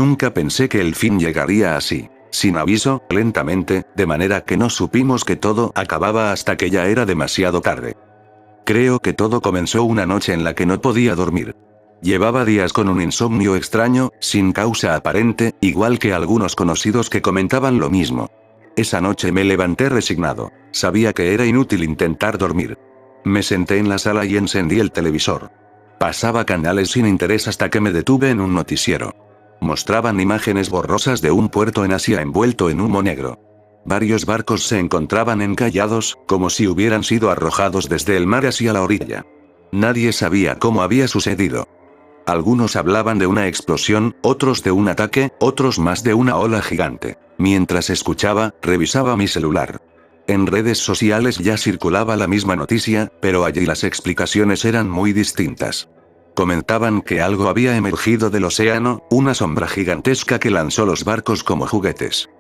Nunca pensé que el fin llegaría así. Sin aviso, lentamente, de manera que no supimos que todo acababa hasta que ya era demasiado tarde. Creo que todo comenzó una noche en la que no podía dormir. Llevaba días con un insomnio extraño, sin causa aparente, igual que algunos conocidos que comentaban lo mismo. Esa noche me levanté resignado. Sabía que era inútil intentar dormir. Me senté en la sala y encendí el televisor. Pasaba canales sin interés hasta que me detuve en un noticiero. Mostraban imágenes borrosas de un puerto en Asia envuelto en humo negro. Varios barcos se encontraban encallados, como si hubieran sido arrojados desde el mar hacia la orilla. Nadie sabía cómo había sucedido. Algunos hablaban de una explosión, otros de un ataque, otros más de una ola gigante. Mientras escuchaba, revisaba mi celular. En redes sociales ya circulaba la misma noticia, pero allí las explicaciones eran muy distintas. Comentaban que algo había emergido del océano, una sombra gigantesca que lanzó los barcos como juguetes.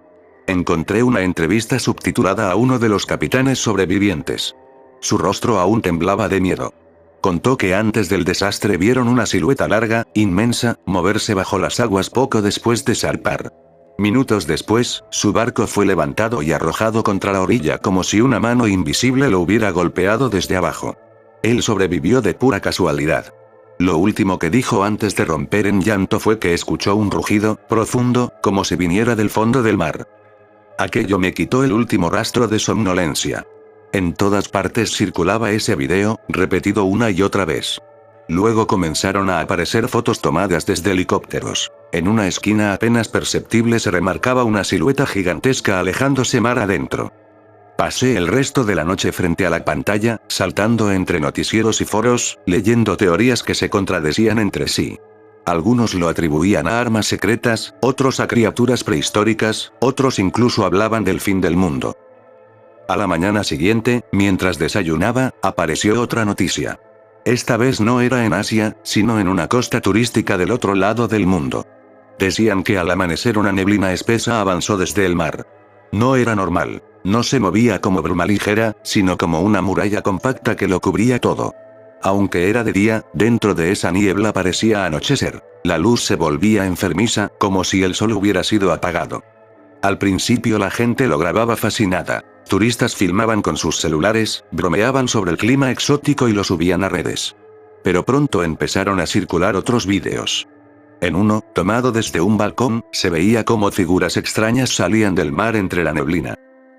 Encontré una entrevista subtitulada a uno de los capitanes sobrevivientes. Su rostro aún temblaba de miedo. Contó que antes del desastre vieron una silueta larga, inmensa, moverse bajo las aguas poco después de zarpar. Minutos después, su barco fue levantado y arrojado contra la orilla como si una mano invisible lo hubiera golpeado desde abajo. Él sobrevivió de pura casualidad. Lo último que dijo antes de romper en llanto fue que escuchó un rugido, profundo, como si viniera del fondo del mar. Aquello me quitó el último rastro de somnolencia. En todas partes circulaba ese video, repetido una y otra vez. Luego comenzaron a aparecer fotos tomadas desde helicópteros. En una esquina apenas perceptible se remarcaba una silueta gigantesca alejándose mar adentro. Pasé el resto de la noche frente a la pantalla, saltando entre noticieros y foros, leyendo teorías que se contradecían entre sí. Algunos lo atribuían a armas secretas, otros a criaturas prehistóricas, otros incluso hablaban del fin del mundo. A la mañana siguiente, mientras desayunaba, apareció otra noticia. Esta vez no era en Asia, sino en una costa turística del otro lado del mundo. Decían que al amanecer una neblina espesa avanzó desde el mar. No era normal. No se movía como bruma ligera, sino como una muralla compacta que lo cubría todo. Aunque era de día, dentro de esa niebla parecía anochecer. La luz se volvía enfermiza, como si el sol hubiera sido apagado. Al principio la gente lo grababa fascinada. Turistas filmaban con sus celulares, bromeaban sobre el clima exótico y lo subían a redes. Pero pronto empezaron a circular otros vídeos. En uno, tomado desde un balcón, se veía cómo figuras extrañas salían del mar entre la neblina.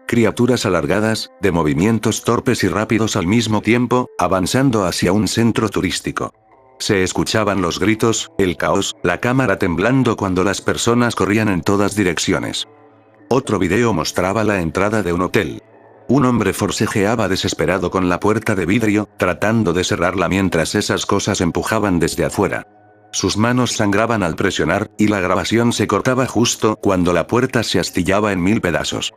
Criaturas alargadas, de movimientos torpes y rápidos al mismo tiempo, avanzando hacia un centro turístico. Se escuchaban los gritos, el caos, la cámara temblando cuando las personas corrían en todas direcciones. Otro video mostraba la entrada de un hotel. Un hombre forcejeaba desesperado con la puerta de vidrio, tratando de cerrarla mientras esas cosas empujaban desde afuera. Sus manos sangraban al presionar, y la grabación se cortaba justo cuando la puerta se astillaba en 1000 pedazos.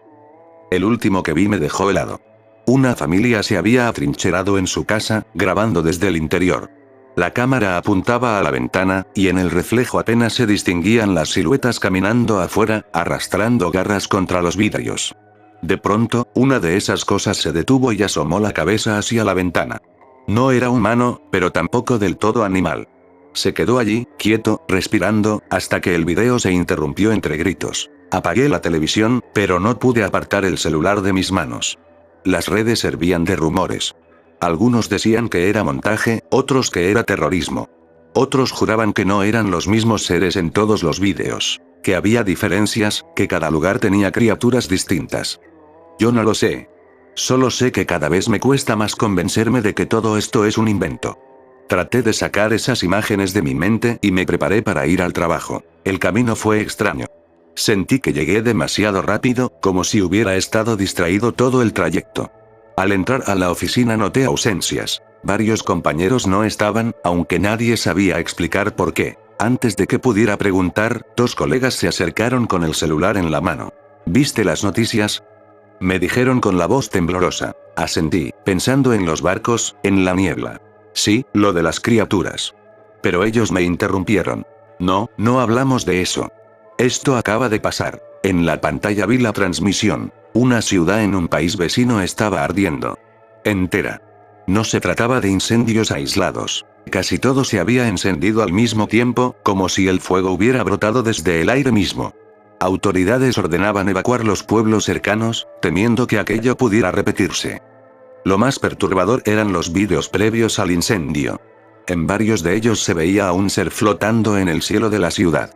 El último que vi me dejó helado. Una familia se había atrincherado en su casa, grabando desde el interior. La cámara apuntaba a la ventana, y en el reflejo apenas se distinguían las siluetas caminando afuera, arrastrando garras contra los vidrios. De pronto, una de esas cosas se detuvo y asomó la cabeza hacia la ventana. No era humano, pero tampoco del todo animal. Se quedó allí, quieto, respirando, hasta que el video se interrumpió entre gritos. Apagué la televisión, pero no pude apartar el celular de mis manos. Las redes servían de rumores. Algunos decían que era montaje, otros que era terrorismo. Otros juraban que no eran los mismos seres en todos los vídeos, que había diferencias, que cada lugar tenía criaturas distintas. Yo no lo sé. Solo sé que cada vez me cuesta más convencerme de que todo esto es un invento. Traté de sacar esas imágenes de mi mente y me preparé para ir al trabajo. El camino fue extraño. Sentí que llegué demasiado rápido, como si hubiera estado distraído todo el trayecto. Al entrar a la oficina noté ausencias. Varios compañeros no estaban, aunque nadie sabía explicar por qué. Antes de que pudiera preguntar, 2 colegas se acercaron con el celular en la mano. ¿Viste las noticias?, me dijeron con la voz temblorosa. Asentí, pensando en los barcos, en la niebla. Sí, lo de las criaturas. Pero ellos me interrumpieron. No, no hablamos de eso. Esto acaba de pasar. En la pantalla vi la transmisión. Una ciudad en un país vecino estaba ardiendo. Entera. No se trataba de incendios aislados. Casi todo se había encendido al mismo tiempo, como si el fuego hubiera brotado desde el aire mismo. Autoridades ordenaban evacuar los pueblos cercanos, temiendo que aquello pudiera repetirse. Lo más perturbador eran los vídeos previos al incendio. En varios de ellos se veía a un ser flotando en el cielo de la ciudad.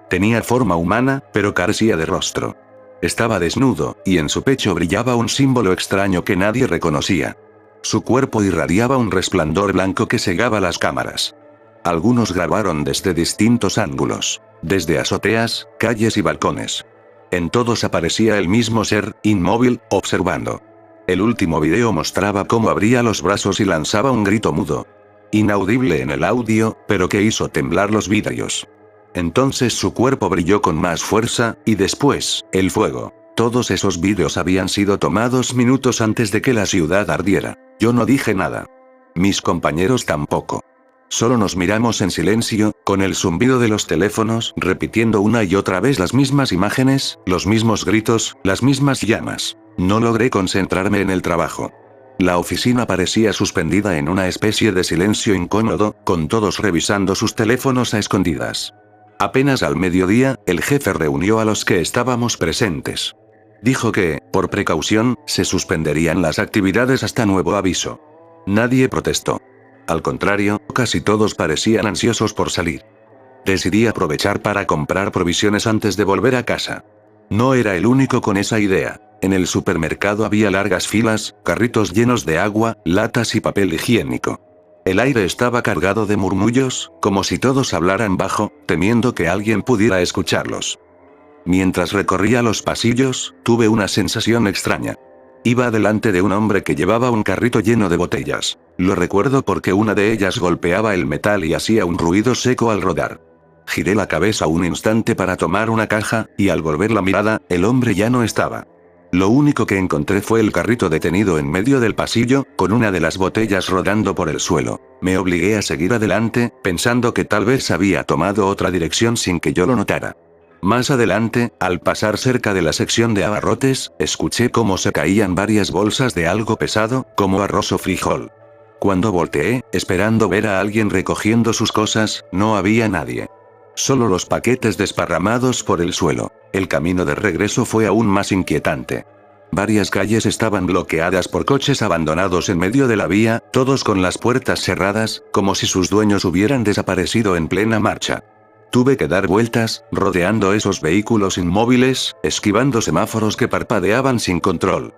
Tenía forma humana, pero carecía de rostro. Estaba desnudo, y en su pecho brillaba un símbolo extraño que nadie reconocía. Su cuerpo irradiaba un resplandor blanco que cegaba las cámaras. Algunos grabaron desde distintos ángulos, desde azoteas, calles y balcones. En todos aparecía el mismo ser, inmóvil, observando. El último video mostraba cómo abría los brazos y lanzaba un grito mudo. Inaudible en el audio, pero que hizo temblar los vidrios. Entonces su cuerpo brilló con más fuerza, y después, el fuego. Todos esos vídeos habían sido tomados minutos antes de que la ciudad ardiera. Yo no dije nada. Mis compañeros tampoco. Solo nos miramos en silencio, con el zumbido de los teléfonos repitiendo una y otra vez las mismas imágenes, los mismos gritos, las mismas llamas. No logré concentrarme en el trabajo. La oficina parecía suspendida en una especie de silencio incómodo, con todos revisando sus teléfonos a escondidas. Apenas al mediodía, el jefe reunió a los que estábamos presentes. Dijo que, por precaución, se suspenderían las actividades hasta nuevo aviso. Nadie protestó. Al contrario, casi todos parecían ansiosos por salir. Decidí aprovechar para comprar provisiones antes de volver a casa. No era el único con esa idea. En el supermercado había largas filas, carritos llenos de agua, latas y papel higiénico. El aire estaba cargado de murmullos, como si todos hablaran bajo, temiendo que alguien pudiera escucharlos. Mientras recorría los pasillos, tuve una sensación extraña. Iba delante de un hombre que llevaba un carrito lleno de botellas. Lo recuerdo porque una de ellas golpeaba el metal y hacía un ruido seco al rodar. Giré la cabeza un instante para tomar una caja, y al volver la mirada, el hombre ya no estaba. Lo único que encontré fue el carrito detenido en medio del pasillo, con una de las botellas rodando por el suelo. Me obligué a seguir adelante, pensando que tal vez había tomado otra dirección sin que yo lo notara. Más adelante, al pasar cerca de la sección de abarrotes, escuché cómo se caían varias bolsas de algo pesado, como arroz o frijol. Cuando volteé, esperando ver a alguien recogiendo sus cosas, no había nadie. Solo los paquetes desparramados por el suelo. El camino de regreso fue aún más inquietante. Varias calles estaban bloqueadas por coches abandonados en medio de la vía, todos con las puertas cerradas, como si sus dueños hubieran desaparecido en plena marcha. Tuve que dar vueltas, rodeando esos vehículos inmóviles, esquivando semáforos que parpadeaban sin control.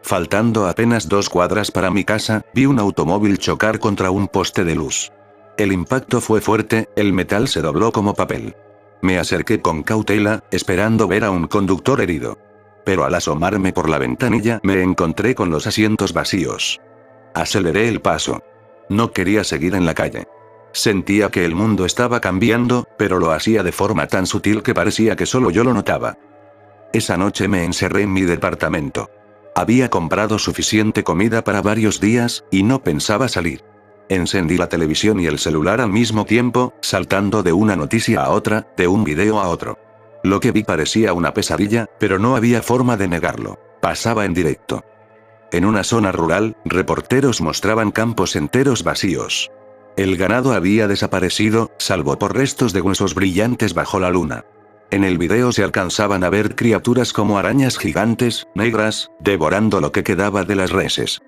Faltando apenas 2 cuadras para mi casa, vi un automóvil chocar contra un poste de luz. El impacto fue fuerte, el metal se dobló como papel. Me acerqué con cautela, esperando ver a un conductor herido. Pero al asomarme por la ventanilla me encontré con los asientos vacíos. Aceleré el paso. No quería seguir en la calle. Sentía que el mundo estaba cambiando, pero lo hacía de forma tan sutil que parecía que solo yo lo notaba. Esa noche me encerré en mi departamento. Había comprado suficiente comida para varios días, y no pensaba salir. Encendí la televisión y el celular al mismo tiempo, saltando de una noticia a otra, de un video a otro. Lo que vi parecía una pesadilla, pero no había forma de negarlo. Pasaba en directo. En una zona rural, reporteros mostraban campos enteros vacíos. El ganado había desaparecido, salvo por restos de huesos brillantes bajo la luna. En el video se alcanzaban a ver criaturas como arañas gigantes, negras, devorando lo que quedaba de las reses.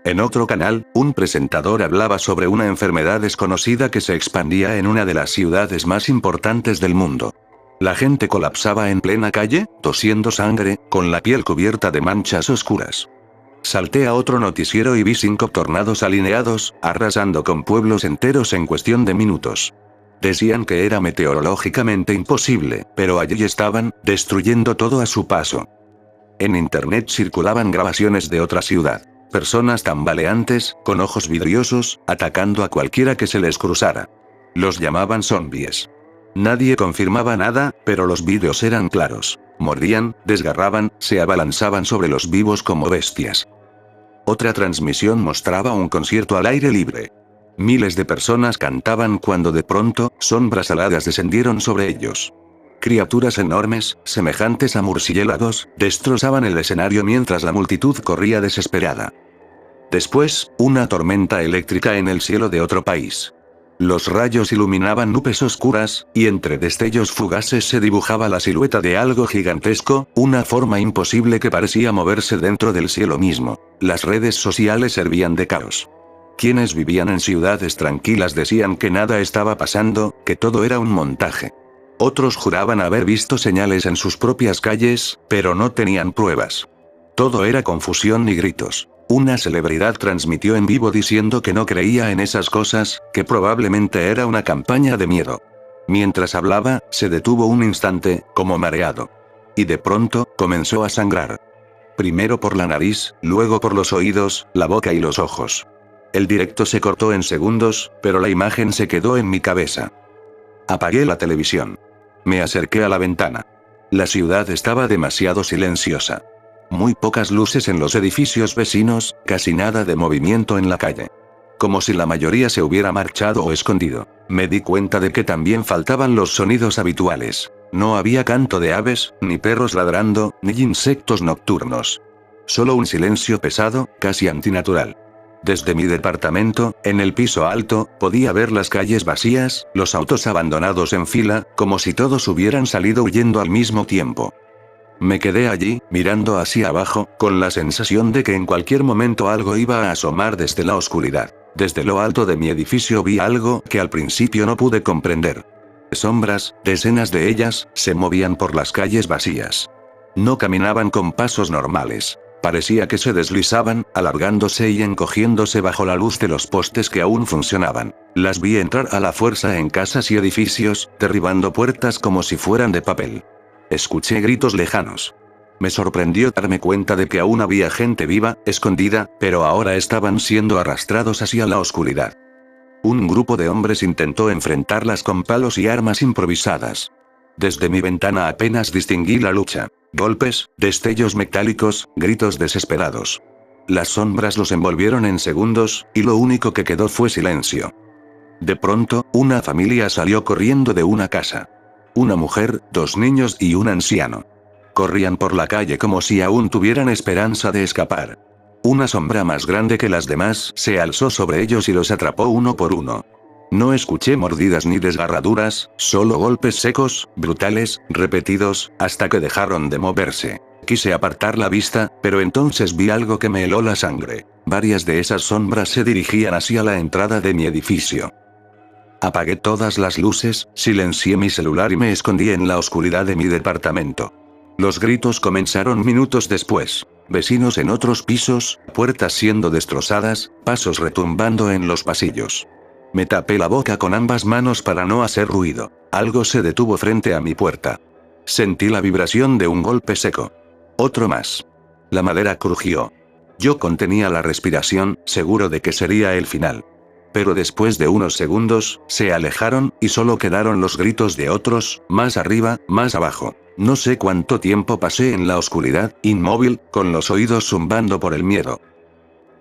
En otro canal, un presentador hablaba sobre una enfermedad desconocida que se expandía en una de las ciudades más importantes del mundo. La gente colapsaba en plena calle, tosiendo sangre, con la piel cubierta de manchas oscuras. Salté a otro noticiero y vi 5 tornados alineados, arrasando con pueblos enteros en cuestión de minutos. Decían que era meteorológicamente imposible, pero allí estaban, destruyendo todo a su paso. En internet circulaban grabaciones de otra ciudad. Personas tambaleantes, con ojos vidriosos, atacando a cualquiera que se les cruzara. Los llamaban zombies. Nadie confirmaba nada, pero los vídeos eran claros. Mordían, desgarraban, se abalanzaban sobre los vivos como bestias. Otra transmisión mostraba un concierto al aire libre. Miles de personas cantaban cuando de pronto, sombras aladas descendieron sobre ellos. Criaturas enormes, semejantes a murciélagos, destrozaban el escenario mientras la multitud corría desesperada. Después, una tormenta eléctrica en el cielo de otro país. Los rayos iluminaban nubes oscuras, y entre destellos fugaces se dibujaba la silueta de algo gigantesco, una forma imposible que parecía moverse dentro del cielo mismo. Las redes sociales servían de caos. Quienes vivían en ciudades tranquilas decían que nada estaba pasando, que todo era un montaje. Otros juraban haber visto señales en sus propias calles, pero no tenían pruebas. Todo era confusión y gritos. Una celebridad transmitió en vivo diciendo que no creía en esas cosas, que probablemente era una campaña de miedo. Mientras hablaba, se detuvo un instante, como mareado. Y de pronto, comenzó a sangrar. Primero por la nariz, luego por los oídos, la boca y los ojos. El directo se cortó en segundos, pero la imagen se quedó en mi cabeza. Apagué la televisión. Me acerqué a la ventana. La ciudad estaba demasiado silenciosa. Muy pocas luces en los edificios vecinos, casi nada de movimiento en la calle. Como si la mayoría se hubiera marchado o escondido. Me di cuenta de que también faltaban los sonidos habituales. No había canto de aves, ni perros ladrando, ni insectos nocturnos. Solo un silencio pesado, casi antinatural. Desde mi departamento, en el piso alto, podía ver las calles vacías, los autos abandonados en fila, como si todos hubieran salido huyendo al mismo tiempo. Me quedé allí, mirando hacia abajo, con la sensación de que en cualquier momento algo iba a asomar desde la oscuridad. Desde lo alto de mi edificio vi algo que al principio no pude comprender. Sombras, decenas de ellas, se movían por las calles vacías. No caminaban con pasos normales. Parecía que se deslizaban, alargándose y encogiéndose bajo la luz de los postes que aún funcionaban. Las vi entrar a la fuerza en casas y edificios, derribando puertas como si fueran de papel. Escuché gritos lejanos. Me sorprendió darme cuenta de que aún había gente viva, escondida, pero ahora estaban siendo arrastrados hacia la oscuridad. Un grupo de hombres intentó enfrentarlas con palos y armas improvisadas. Desde mi ventana apenas distinguí la lucha. Golpes, destellos metálicos, gritos desesperados. Las sombras los envolvieron en segundos, y lo único que quedó fue silencio. De pronto, una familia salió corriendo de una casa. Una mujer, 2 niños y un anciano. Corrían por la calle como si aún tuvieran esperanza de escapar. Una sombra más grande que las demás se alzó sobre ellos y los atrapó uno por uno. No escuché mordidas ni desgarraduras, solo golpes secos, brutales, repetidos, hasta que dejaron de moverse. Quise apartar la vista, pero entonces vi algo que me heló la sangre. Varias de esas sombras se dirigían hacia la entrada de mi edificio. Apagué todas las luces, silencié mi celular y me escondí en la oscuridad de mi departamento. Los gritos comenzaron minutos después. Vecinos en otros pisos, puertas siendo destrozadas, pasos retumbando en los pasillos. Me tapé la boca con ambas manos para no hacer ruido. Algo se detuvo frente a mi puerta. Sentí la vibración de un golpe seco. Otro más. La madera crujió. Yo contenía la respiración, seguro de que sería el final. Pero después de unos segundos, se alejaron, y solo quedaron los gritos de otros, más arriba, más abajo. No sé cuánto tiempo pasé en la oscuridad, inmóvil, con los oídos zumbando por el miedo.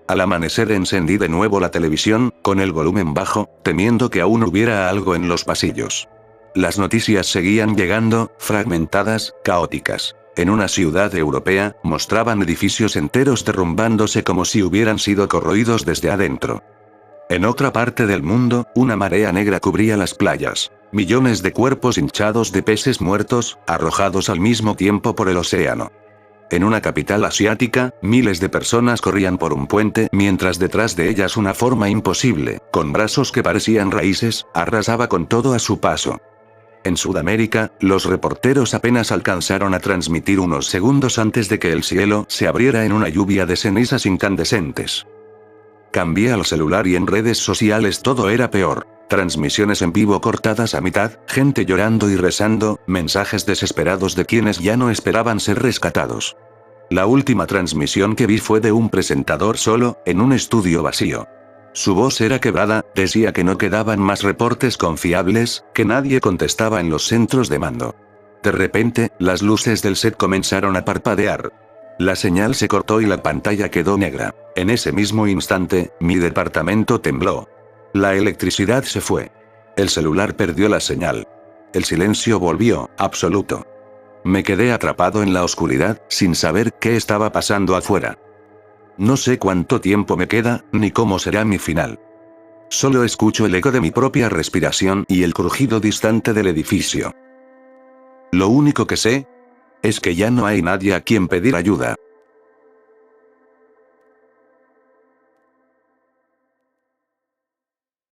Al amanecer encendí de nuevo la televisión, con el volumen bajo, temiendo que aún hubiera algo en los pasillos. Las noticias seguían llegando, fragmentadas, caóticas. En una ciudad europea, mostraban edificios enteros derrumbándose como si hubieran sido corroídos desde adentro. En otra parte del mundo, una marea negra cubría las playas. Millones de cuerpos hinchados de peces muertos, arrojados al mismo tiempo por el océano. En una capital asiática, miles de personas corrían por un puente, mientras detrás de ellas una forma imposible, con brazos que parecían raíces, arrasaba con todo a su paso. En Sudamérica, los reporteros apenas alcanzaron a transmitir unos segundos antes de que el cielo se abriera en una lluvia de cenizas incandescentes. Cambié al celular y en redes sociales todo era peor. Transmisiones en vivo cortadas a mitad, gente llorando y rezando, mensajes desesperados de quienes ya no esperaban ser rescatados. La última transmisión que vi fue de un presentador solo, en un estudio vacío. Su voz era quebrada, decía que no quedaban más reportes confiables, que nadie contestaba en los centros de mando. De repente, las luces del set comenzaron a parpadear. La señal se cortó y la pantalla quedó negra. En ese mismo instante, mi departamento tembló. La electricidad se fue. El celular perdió la señal. El silencio volvió, absoluto. Me quedé atrapado en la oscuridad, sin saber qué estaba pasando afuera. No sé cuánto tiempo me queda, ni cómo será mi final. Solo escucho el eco de mi propia respiración y el crujido distante del edificio. Lo único que sé es que ya no hay nadie a quien pedir ayuda.